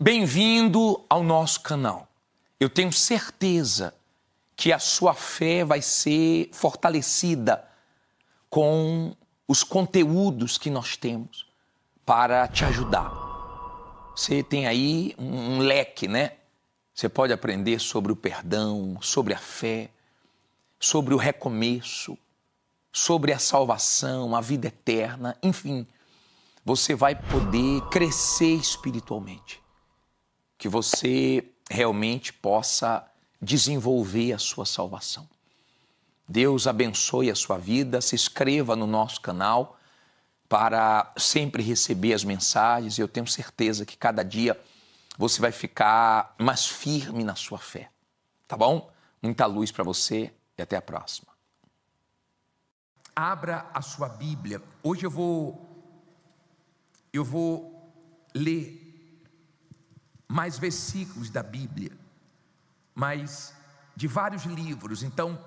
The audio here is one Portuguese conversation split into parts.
Bem-vindo ao nosso canal. Eu tenho certeza que a sua fé vai ser fortalecida com os conteúdos que nós temos para te ajudar. Você tem aí um leque, né? Você pode aprender sobre o perdão, sobre a fé, sobre o recomeço, sobre a salvação, a vida eterna, enfim. Você vai poder crescer espiritualmente. Que você realmente possa desenvolver a sua salvação. Deus abençoe a sua vida, se inscreva no nosso canal para sempre receber as mensagens. Eu tenho certeza que cada dia você vai ficar mais firme na sua fé, tá bom? Muita luz para você e até a próxima. Abra a sua Bíblia. Hoje eu vou ler mais versículos da Bíblia, mas de vários livros. Então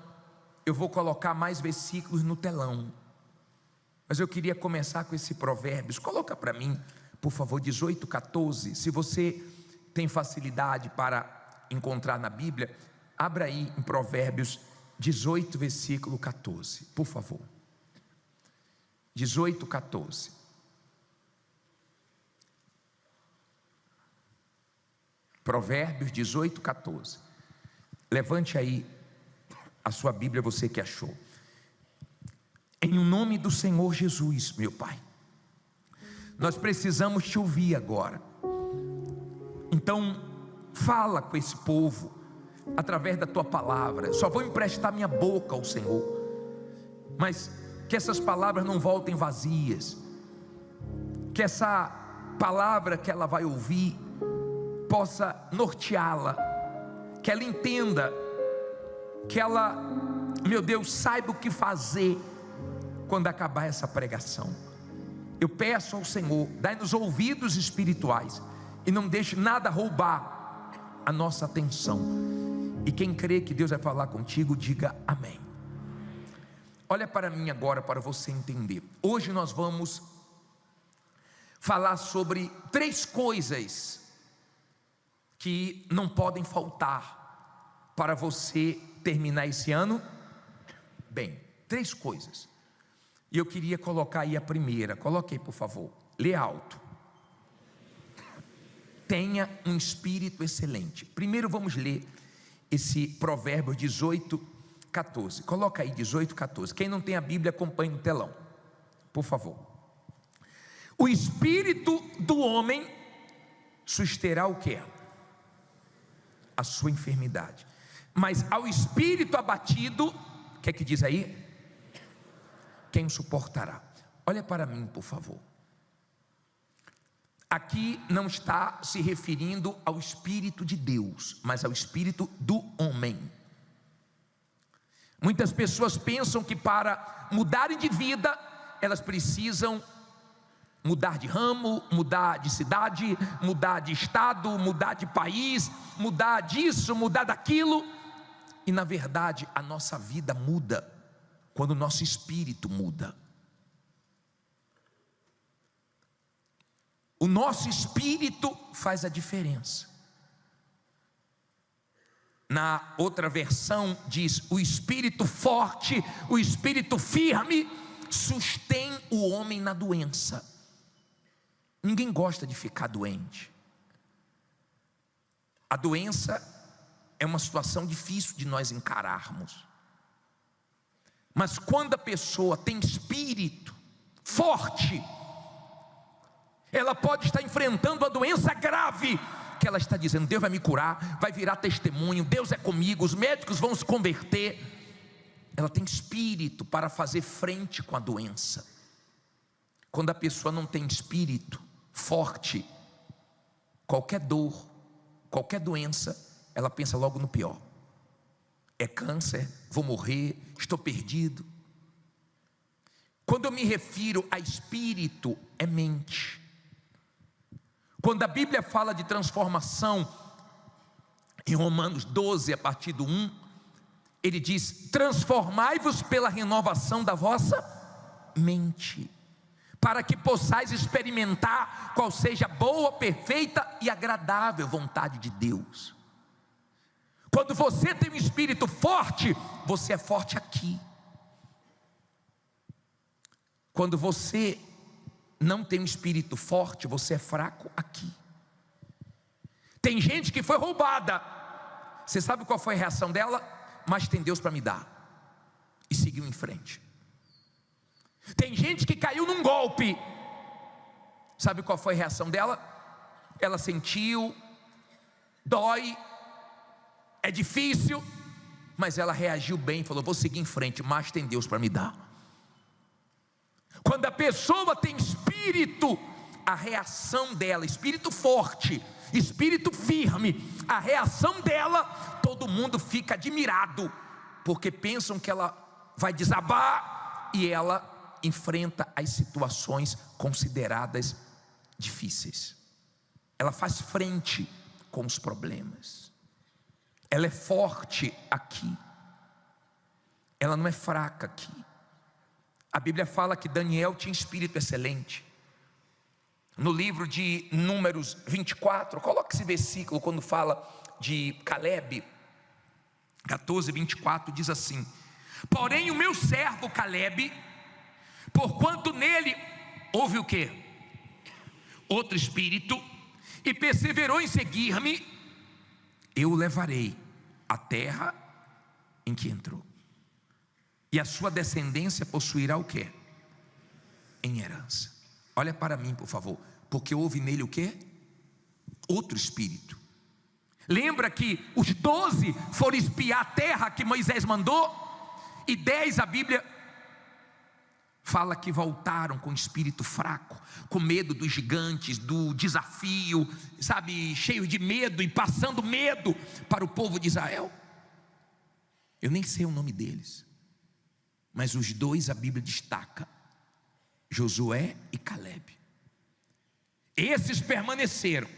eu vou colocar mais versículos no telão. Mas eu queria começar com esse Provérbios. Coloca para mim, por favor, 18:14. Se você tem facilidade para encontrar na Bíblia, abra aí em Provérbios 18, versículo 14, por favor. 18:14. Provérbios 18:14. Levante aí a sua Bíblia, você que achou. Em o nome do Senhor Jesus, meu Pai, nós precisamos te ouvir agora. Então fala com esse povo através da tua palavra. Só vou emprestar minha boca ao Senhor, mas que essas palavras não voltem vazias. Que essa palavra que ela vai ouvir possa norteá-la, que ela entenda, que ela, meu Deus, saiba o que fazer quando acabar essa pregação. Eu peço ao Senhor, dai-nos ouvidos espirituais e não deixe nada roubar a nossa atenção. E quem crê que Deus vai falar contigo, diga amém. Olha para mim agora para você entender. Hoje nós vamos falar sobre 3 coisas que não podem faltar para você terminar esse ano bem. 3 coisas. E eu queria colocar aí a primeira. Coloque aí, por favor. Lê alto. Tenha um espírito excelente. Primeiro vamos ler esse Provérbio 18:14. Coloca aí 18:14. Quem não tem a Bíblia, acompanhe no telão, por favor. O espírito do homem susterá o quê? A sua enfermidade. Mas ao espírito abatido, o que é que diz aí? Quem suportará? Olha para mim, por favor. Aqui não está se referindo ao Espírito de Deus, mas ao espírito do homem. Muitas pessoas pensam que para mudarem de vida, elas precisam mudar de ramo, mudar de cidade, mudar de estado, mudar de país, mudar disso, mudar daquilo. E na verdade a nossa vida muda quando o nosso espírito muda. O nosso espírito faz a diferença. Na outra versão diz: o espírito forte, o espírito firme sustém o homem na doença. Ninguém gosta de ficar doente. A doença é uma situação difícil de nós encararmos. Mas quando a pessoa tem espírito forte, ela pode estar enfrentando a doença grave, que ela está dizendo: Deus vai me curar, vai virar testemunho, Deus é comigo, os médicos vão se converter. Ela tem espírito para fazer frente com a doença. Quando a pessoa não tem espírito forte, qualquer dor, qualquer doença, ela pensa logo no pior. É câncer, vou morrer, estou perdido. Quando eu me refiro a espírito, é mente. Quando a Bíblia fala de transformação, em Romanos 12, a partir do 1, ele diz: transformai-vos pela renovação da vossa mente, para que possais experimentar qual seja a boa, perfeita e agradável vontade de Deus. Quando você tem um espírito forte, você é forte aqui. Quando você não tem um espírito forte, você é fraco aqui. Tem gente que foi roubada. Você sabe qual foi a reação dela? Mas tem Deus para me dar. E seguiu em frente. Tem gente que caiu num golpe. Sabe qual foi a reação dela? Ela sentiu, dói, é difícil, mas ela reagiu bem e falou: vou seguir em frente, mas tem Deus para me dar. Quando a pessoa tem espírito, a reação dela, espírito forte, espírito firme, a reação dela, todo mundo fica admirado, porque pensam que ela vai desabar, e ela enfrenta as situações consideradas difíceis. Ela faz frente com os problemas. Ela é forte aqui. Ela não é fraca aqui. A Bíblia fala que Daniel tinha espírito excelente. No livro de Números 24, coloca esse versículo quando fala de Caleb, 14:24, diz assim: porém o meu servo Caleb, porquanto nele houve o quê? Outro espírito, e perseverou em seguir-me, eu o levarei à terra em que entrou, e a sua descendência possuirá o quê? Em herança. Olha para mim, por favor, porque houve nele o quê? Outro espírito. Lembra que os 12 foram espiar a terra que Moisés mandou, e 10 a Bíblia fala que voltaram com espírito fraco, com medo dos gigantes, do desafio, sabe, cheio de medo e passando medo para o povo de Israel. Eu nem sei o nome deles, mas os 2 a Bíblia destaca: Josué e Caleb. Esses permaneceram.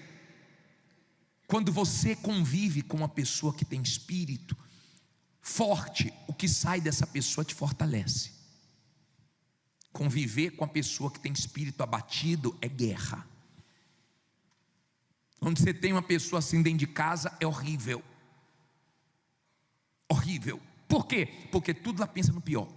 Quando você convive com uma pessoa que tem espírito forte, o que sai dessa pessoa te fortalece. Conviver com a pessoa que tem espírito abatido é guerra. Quando você tem uma pessoa assim dentro de casa, é horrível. Horrível. Por quê? Porque tudo ela pensa no pior.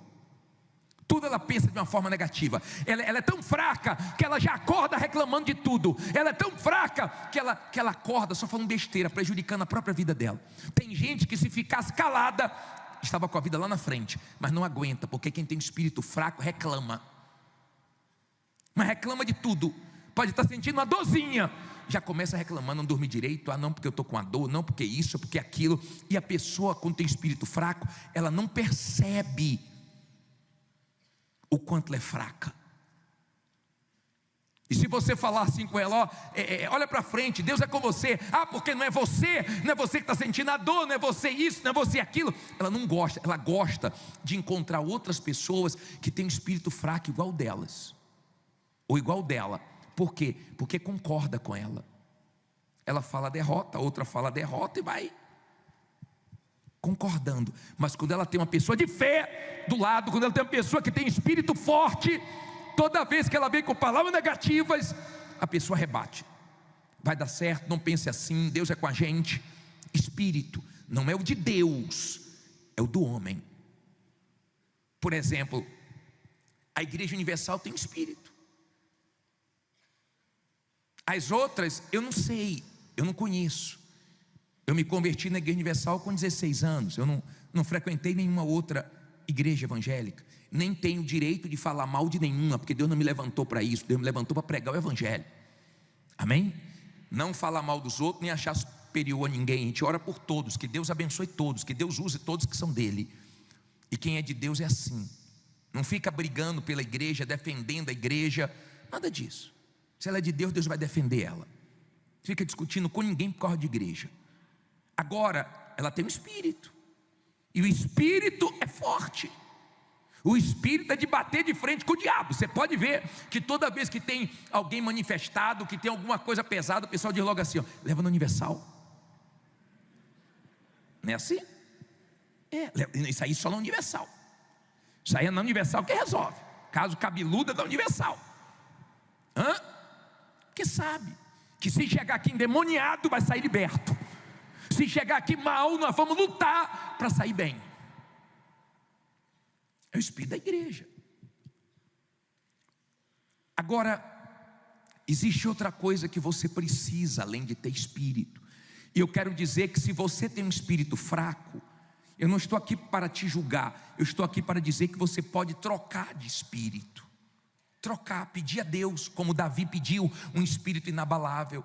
Tudo ela pensa de uma forma negativa. Ela é tão fraca que ela já acorda reclamando de tudo. Ela é tão fraca que ela acorda só falando besteira, prejudicando a própria vida dela. Tem gente que, se ficasse calada, estava com a vida lá na frente, mas não aguenta, porque quem tem espírito fraco reclama. Mas reclama de tudo. Pode estar sentindo uma dorzinha, já começa reclamando, não dorme direito. Ah, não, porque eu estou com a dor, não, porque isso, porque aquilo. E a pessoa, quando tem espírito fraco, ela não percebe o quanto ela é fraca. E se você falar assim com ela: ó, olha para frente, Deus é com você. Ah, porque não é você que está sentindo a dor, não é você isso, não é você aquilo. Ela não gosta, ela gosta de encontrar outras pessoas que têm um espírito fraco igual delas, ou igual dela. Por quê? Porque concorda com ela. Ela fala derrota, a outra fala derrota e vai concordando. Mas quando ela tem uma pessoa de fé do lado, quando ela tem uma pessoa que tem espírito forte, toda vez que ela vem com palavras negativas, a pessoa rebate. Vai dar certo, não pense assim, Deus é com a gente. Espírito não é o de Deus, é o do homem. Por exemplo, a Igreja Universal tem um espírito. As outras eu não sei, eu não conheço. Eu me converti na Igreja Universal com 16 anos. Eu não frequentei nenhuma outra igreja evangélica. Nem tenho direito de falar mal de nenhuma, porque Deus não me levantou para isso. Deus me levantou para pregar o Evangelho. Amém? Não falar mal dos outros, nem achar superior a ninguém. A gente ora por todos, que Deus abençoe todos, que Deus use todos que são dele. E quem é de Deus é assim. Não fica brigando pela igreja, defendendo a igreja, nada disso. Se ela é de Deus, Deus vai defender ela. Fica discutindo com ninguém por causa de igreja. Agora, ela tem um espírito, e o espírito é forte. O espírito é de bater de frente com o diabo. Você pode ver que toda vez que tem alguém manifestado, que tem alguma coisa pesada, o pessoal diz logo assim: ó, leva no Universal. Não é assim? Isso aí só na Universal. Isso aí é na Universal que resolve. Caso cabeludo é da Universal. Porque sabe que se chegar aqui endemoniado, vai sair liberto. Se chegar aqui mal, nós vamos lutar para sair bem. É o espírito da igreja. Agora, existe outra coisa que você precisa, além de ter espírito. E eu quero dizer que se você tem um espírito fraco, eu não estou aqui para te julgar, eu estou aqui para dizer que você pode trocar de espírito. Trocar, pedir a Deus, como Davi pediu, um espírito inabalável.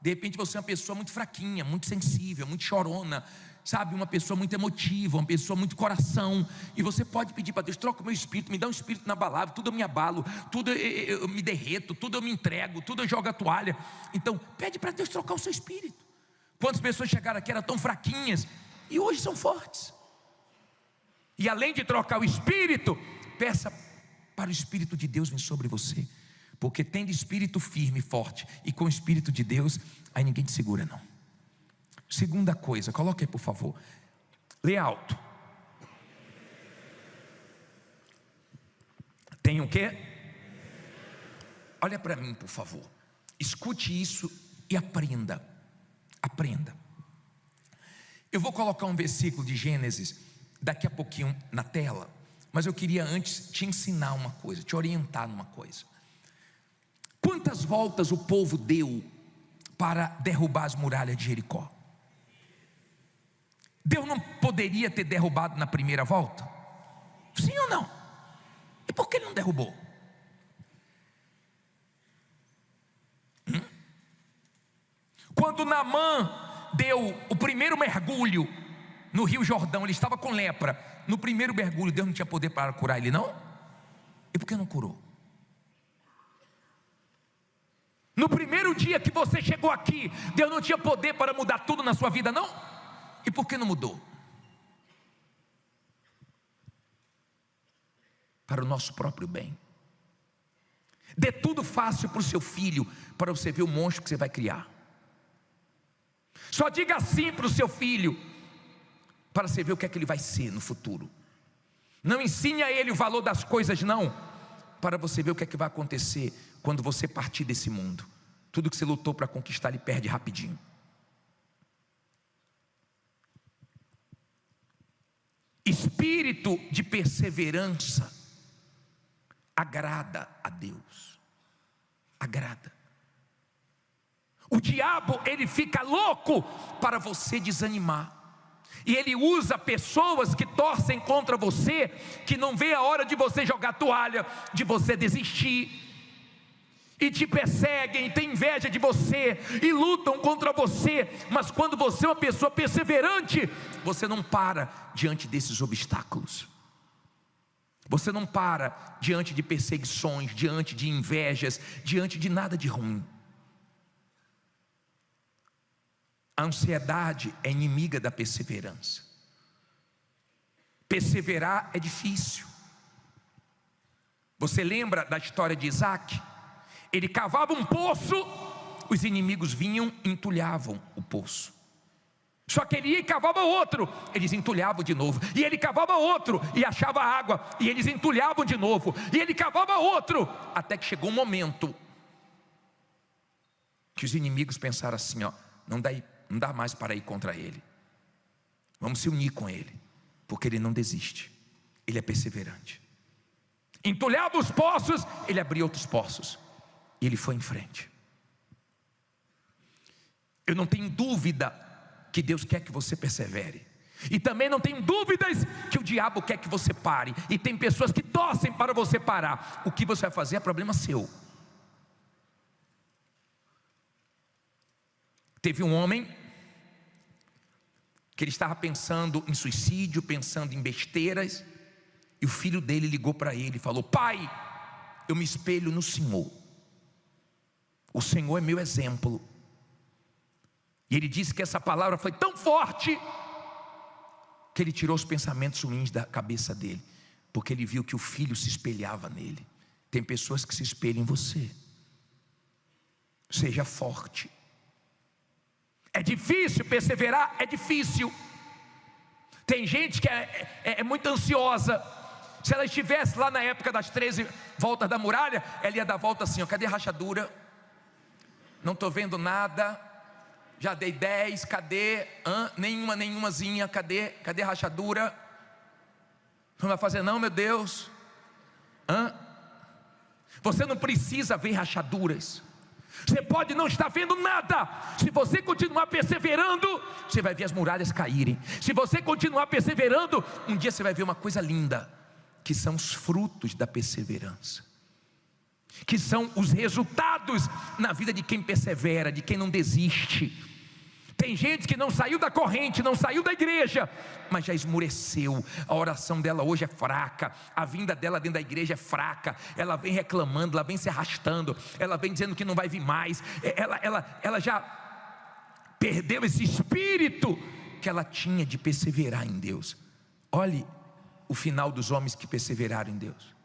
De repente você é uma pessoa muito fraquinha, muito sensível, muito chorona, sabe, uma pessoa muito emotiva, uma pessoa muito coração, e você pode pedir para Deus: troca o meu espírito, me dá um espírito inabalável. Tudo eu me abalo, tudo eu me derreto, tudo eu me entrego, tudo eu jogo a toalha. Então pede para Deus trocar o seu espírito. Quantas pessoas chegaram aqui, eram tão fraquinhas, e hoje são fortes. E além de trocar o espírito, peça para o Espírito de Deus vir sobre você, porque tendo espírito firme e forte, e com o Espírito de Deus, aí ninguém te segura não. Segunda coisa, coloque aí por favor, lê alto. Tem o quê? Olha para mim por favor, escute isso e aprenda. Aprenda. Eu vou colocar um versículo de Gênesis daqui a pouquinho na tela, mas eu queria antes te ensinar uma coisa, te orientar numa coisa. Quantas voltas o povo deu para derrubar as muralhas de Jericó? Deus não poderia ter derrubado na primeira volta? Sim ou não? E por que ele não derrubou? Quando Naamã deu o primeiro mergulho no Rio Jordão, ele estava com lepra. No primeiro mergulho, Deus não tinha poder para curar ele, não? E por que não curou? No primeiro dia que você chegou aqui, Deus não tinha poder para mudar tudo na sua vida, não? E por que não mudou? Para o nosso próprio bem. Dê tudo fácil para o seu filho, para você ver o monstro que você vai criar. Só diga sim para o seu filho, para você ver o que é que ele vai ser no futuro. Não ensine a ele o valor das coisas, não, para você ver o que é que vai acontecer quando você partir desse mundo. Tudo que você lutou para conquistar, ele perde rapidinho. Espírito de perseverança agrada a Deus. Agrada. O diabo, ele fica louco para você desanimar. E ele usa pessoas que torcem contra você, que não vê a hora de você jogar toalha, de você desistir, e te perseguem, e têm inveja de você, e lutam contra você. Mas quando você é uma pessoa perseverante, você não para diante desses obstáculos. Você não para diante de perseguições, diante de invejas, diante de nada de ruim. A ansiedade é inimiga da perseverança. Perseverar é difícil. Você lembra da história de Isaac? Ele cavava um poço, os inimigos vinham e entulhavam o poço. Só que ele ia e cavava outro, eles entulhavam de novo. E ele cavava outro e achava água, e eles entulhavam de novo. E ele cavava outro, até que chegou um momento que os inimigos pensaram assim: ó, não dá mais para ir contra ele. Vamos se unir com ele, porque ele não desiste, ele é perseverante. Entulhava os poços, ele abria outros poços, e ele foi em frente. Eu não tenho dúvida que Deus quer que você persevere, e também não tenho dúvidas que o diabo quer que você pare. E tem pessoas que torcem para você parar. O que você vai fazer é problema seu. Teve um homem que ele estava pensando em suicídio, pensando em besteiras, e o filho dele ligou para ele e falou: pai, eu me espelho no Senhor, o Senhor é meu exemplo. E ele disse que essa palavra foi tão forte que ele tirou os pensamentos ruins da cabeça dele, porque ele viu que o filho se espelhava nele. Tem pessoas que se espelham em você. Seja forte. É difícil perseverar, é difícil. Tem gente que é muito ansiosa, Se ela estivesse lá na época das 13 voltas da muralha, ela ia dar volta assim, ó, cadê a rachadura? Não estou vendo nada. Já dei 10, cadê? Nenhumazinha, cadê a rachadura? Não vai fazer não, meu Deus. Você não precisa ver rachaduras. Você pode não estar vendo nada. Se você continuar perseverando, você vai ver as muralhas caírem. Se você continuar perseverando, um dia você vai ver uma coisa linda, que são os frutos da perseverança, que são os resultados na vida de quem persevera, de quem não desiste. Tem gente que não saiu da corrente, não saiu da igreja, mas já esmureceu. A oração dela hoje é fraca, a vinda dela dentro da igreja é fraca. Ela vem reclamando, ela vem se arrastando, ela vem dizendo que não vai vir mais. Ela já perdeu esse espírito que ela tinha de perseverar em Deus. Olhe o final dos homens que perseveraram em Deus.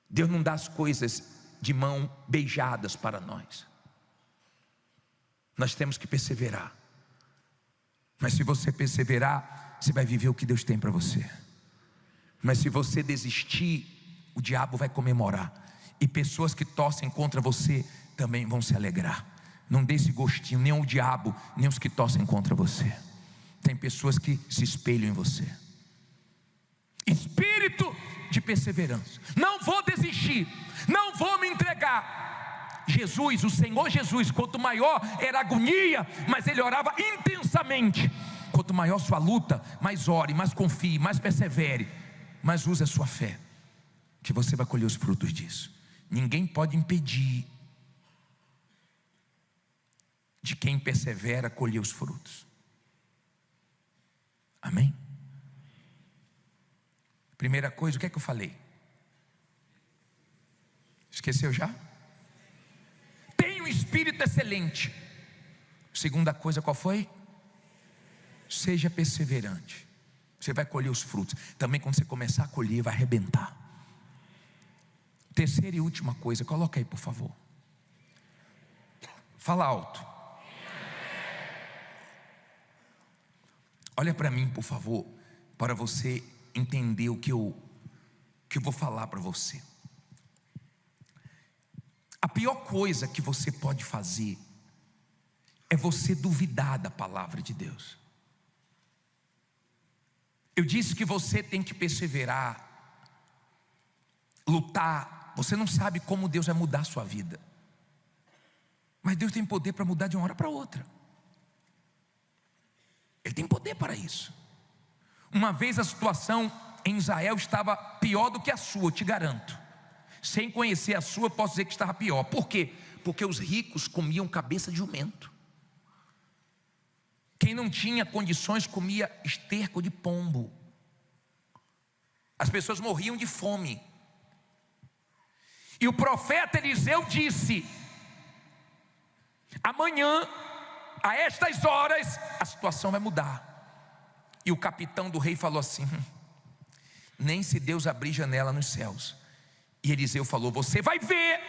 Deus não dá as coisas de mão beijadas para nós. Nós temos que perseverar. Mas se você perseverar, você vai viver o que Deus tem para você. Mas se você desistir, o diabo vai comemorar. E pessoas que torcem contra você também vão se alegrar. Não dê esse gostinho, nem o diabo, nem os que torcem contra você. Tem pessoas que se espelham em você. Espírito de perseverança. Não vou desistir, não vou me entregar. Jesus, o Senhor Jesus, quanto maior era a agonia, mas Ele orava intensamente. Quanto maior sua luta, mais ore, mais confie, mais persevere, mais use a sua fé, que você vai colher os frutos disso. Ninguém pode impedir de quem persevera colher os frutos. Amém? Primeira coisa, o que é que eu falei? Esqueceu já? Tem um espírito excelente. Segunda coisa, qual foi? Seja perseverante. Você vai colher os frutos. Também quando você começar a colher, vai arrebentar. Terceira e última coisa, coloca aí por favor. Fala alto. Olha para mim por favor, para você entender o que eu vou falar para você. A pior coisa que você pode fazer é você duvidar da palavra de Deus. Eu disse que você tem que perseverar, lutar. Você não sabe como Deus vai mudar a sua vida, mas Deus tem poder para mudar de uma hora para outra. Ele tem poder para isso. Uma vez a situação em Israel estava pior do que a sua, eu te garanto. Sem conhecer a sua, posso dizer que estava pior. Por quê? Porque os ricos comiam cabeça de jumento. Quem não tinha condições comia esterco de pombo. As pessoas morriam de fome. E o profeta Eliseu disse: amanhã, a estas horas, a situação vai mudar. E o capitão do rei falou assim: nem se Deus abrir janela nos céus. E Eliseu falou: você vai ver,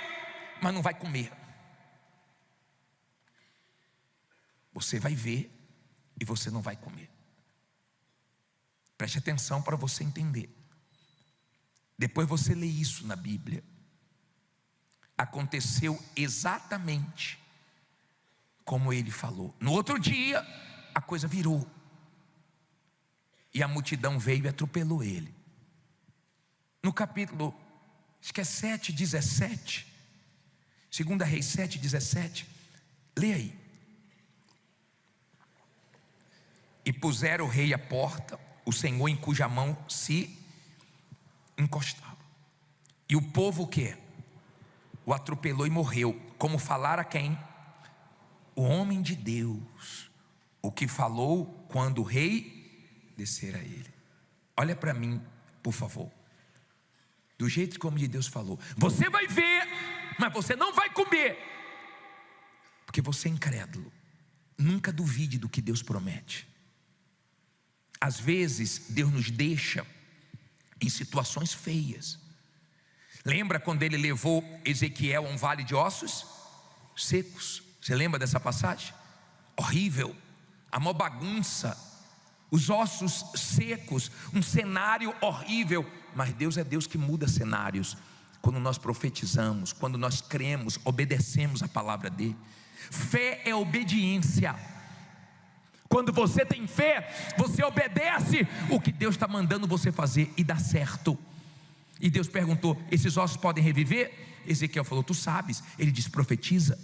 mas não vai comer. Você vai ver e você não vai comer. Preste atenção para você entender. Depois você lê isso na Bíblia. Aconteceu exatamente como ele falou. No outro dia, a coisa virou. E a multidão veio e atropelou ele. No capítulo, acho que é 7:17, 2 Reis 7:17, lê aí. E puseram o rei à porta, o Senhor em cuja mão se encostava. E o povo o quê? O atropelou e morreu. Como falara quem? O homem de Deus, o que falou quando o rei descer a ele. Olha para mim, por favor. Do jeito que o homem de Deus falou: você vai ver, mas você não vai comer, porque você é incrédulo. Nunca duvide do que Deus promete. Às vezes Deus nos deixa em situações feias. Lembra quando ele levou Ezequiel a um vale de ossos secos? Você lembra dessa passagem? Horrível, a maior bagunça. os ossos secos, um cenário horrível. Mas Deus é Deus que muda cenários. Quando nós profetizamos, quando nós cremos, obedecemos a palavra dele. Fé é obediência. Quando você tem fé, você obedece o que Deus está mandando você fazer e dá certo. E Deus perguntou: esses ossos podem reviver? Ezequiel falou: tu sabes. Ele disse: profetiza.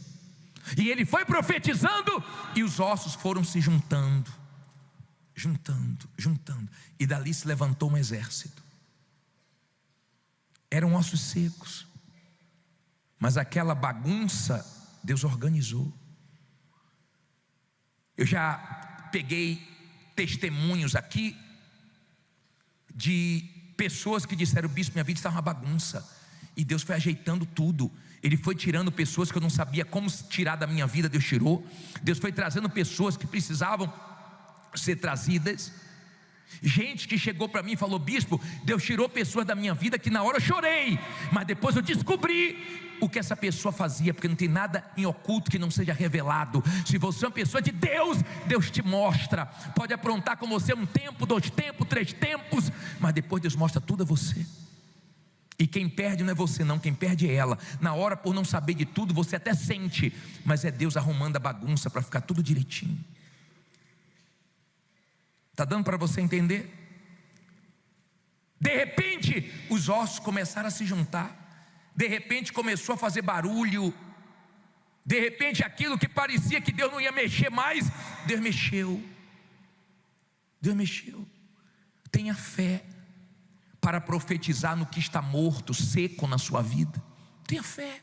E ele foi profetizando, e os ossos foram se juntando, e dali se levantou um exército. Eram ossos secos, mas aquela bagunça Deus organizou. Eu já peguei testemunhos aqui de pessoas que disseram: bispo, minha vida está uma bagunça, e Deus foi ajeitando tudo. Ele foi tirando pessoas que eu não sabia como tirar da minha vida, Deus tirou. Deus foi trazendo pessoas que precisavam ser trazidas. Gente que chegou para mim e falou: bispo, Deus tirou pessoas da minha vida que na hora eu chorei, mas depois eu descobri o que essa pessoa fazia, porque não tem nada em oculto que não seja revelado. Se você é uma pessoa de Deus, Deus te mostra. Pode aprontar com você um tempo, 2 tempos, 3 tempos, mas depois Deus mostra tudo a você. E quem perde não é você não, quem perde é ela. Na hora, por não saber de tudo, você até sente, mas é Deus arrumando a bagunça para ficar tudo direitinho. Está dando para você entender? De repente, os ossos começaram a se juntar. De repente começou a fazer barulho. De repente aquilo que parecia que Deus não ia mexer mais, Deus mexeu. Deus mexeu. Tenha fé para profetizar no que está morto, seco na sua vida. Tenha fé.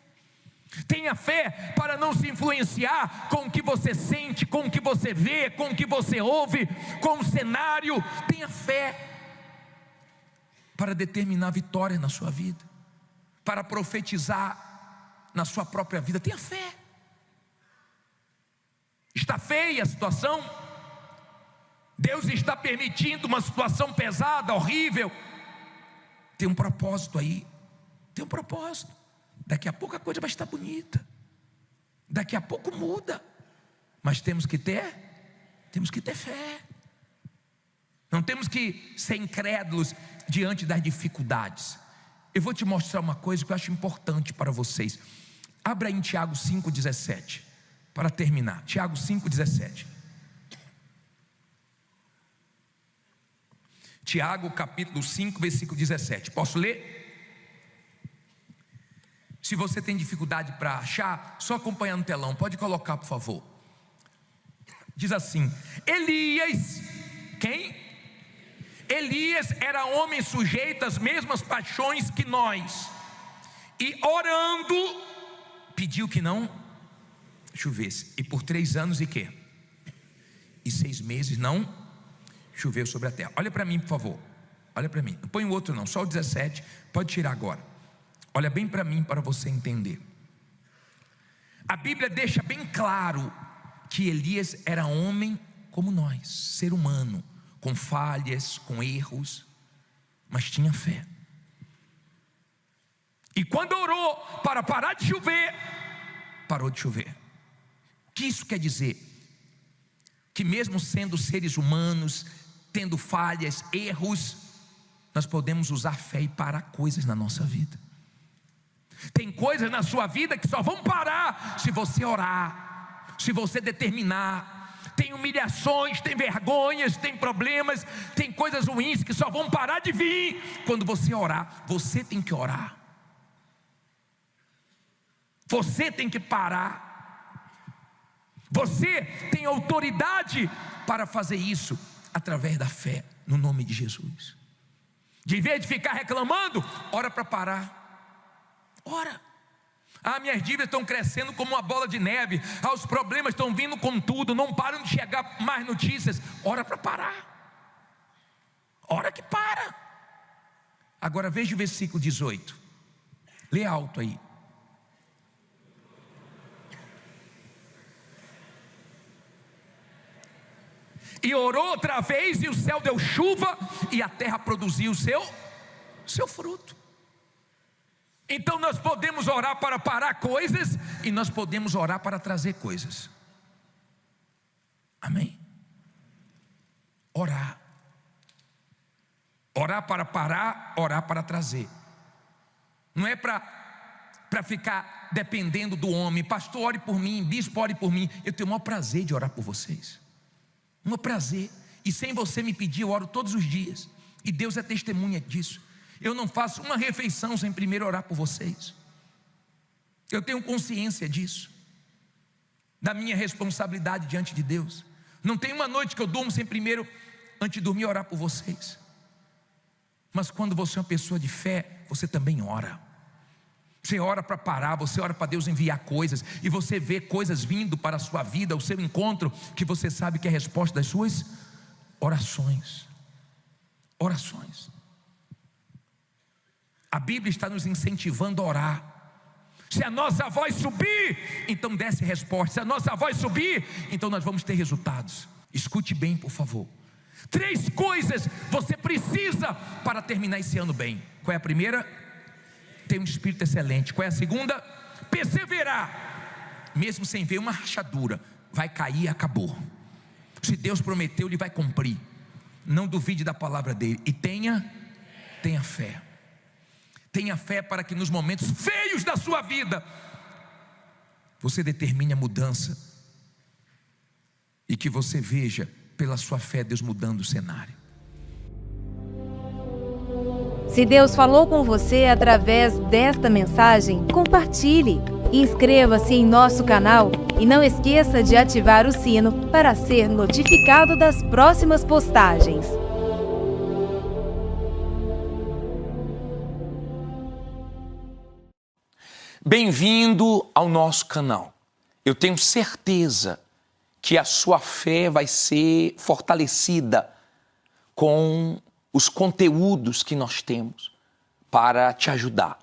Tenha fé para não se influenciar com o que você sente, com o que você vê, com o que você ouve, com o cenário. Tenha fé para determinar vitória na sua vida, para profetizar na sua própria vida. Tenha fé. Está feia a situação, Deus está permitindo uma situação pesada, horrível. Tem um propósito aí, tem um propósito. Daqui a pouco a coisa vai estar bonita, daqui a pouco muda, mas temos que ter fé. Não temos que ser incrédulos diante das dificuldades. Eu vou te mostrar uma coisa que eu acho importante para vocês. Abra em Tiago 5,17 para terminar. Tiago 5,17. Tiago capítulo 5, versículo 17. Posso ler? Se você tem dificuldade para achar, só acompanhar no telão, pode colocar, por favor. Diz assim: Elias, quem? Elias era homem sujeito às mesmas paixões que nós, e orando, pediu que não chovesse. E por 3 anos e quê? E 6 meses não choveu sobre a terra. Olha para mim, por favor. Olha para mim. Não põe o outro não, só o 17. Pode tirar agora. Olha bem para mim, para você entender. A Bíblia deixa bem claro que Elias era homem como nós, ser humano, com falhas, com erros, mas tinha fé. E quando orou para parar de chover, parou de chover. O que isso quer dizer? Que mesmo sendo seres humanos, tendo falhas, erros, nós podemos usar fé e parar coisas na nossa vida. Tem coisas na sua vida que só vão parar se você orar, se você determinar. Tem humilhações, tem vergonhas, tem problemas, tem coisas ruins que só vão parar de vir quando você orar. Você tem que orar. Você tem que parar. Você tem autoridade para fazer isso através da fé, no nome de Jesus. De vez de ficar reclamando, ora para parar. Ora. Minhas dívidas estão crescendo como uma bola de neve. Os problemas estão vindo com tudo. Não param de chegar mais notícias. Ora para parar. Ora que para. Agora veja o versículo 18. Lê alto aí. E orou outra vez, e o céu deu chuva, e a terra produziu o seu fruto. Então nós podemos orar para parar coisas, e nós podemos orar para trazer coisas. Amém? orar. Orar para parar, orar para trazer. Não é para ficar dependendo do homem. Pastor, ore por mim, bispo, ore por mim. Eu tenho o maior prazer de orar por vocês. O maior prazer. E sem você me pedir, eu oro todos os dias. E Deus é testemunha disso. Eu não faço uma refeição sem primeiro orar por vocês. Eu tenho consciência disso, da minha responsabilidade diante de Deus. Não tem uma noite que eu durmo sem primeiro, antes de dormir, orar por vocês. Mas quando você é uma pessoa de fé, você também ora. Você ora para parar, você ora para Deus enviar coisas, e você vê coisas vindo para a sua vida, o seu encontro, que você sabe que é a resposta das suas orações. Orações. A Bíblia está nos incentivando a orar. Se a nossa voz subir, então desce a resposta. Se a nossa voz subir, então nós vamos ter resultados. Escute bem, por favor. 3 coisas você precisa para terminar esse ano bem. Qual é a primeira? Ter um espírito excelente. Qual é a segunda? Perseverar. Mesmo sem ver uma rachadura, vai cair e acabou. Se Deus prometeu, Ele vai cumprir. Não duvide da palavra dele. E tenha fé. Tenha fé para que nos momentos feios da sua vida você determine a mudança, e que você veja pela sua fé Deus mudando o cenário. Se Deus falou com você através desta mensagem, compartilhe. Inscreva-se em nosso canal e não esqueça de ativar o sino para ser notificado das próximas postagens. Bem-vindo ao nosso canal. Eu tenho certeza que a sua fé vai ser fortalecida com os conteúdos que nós temos para te ajudar.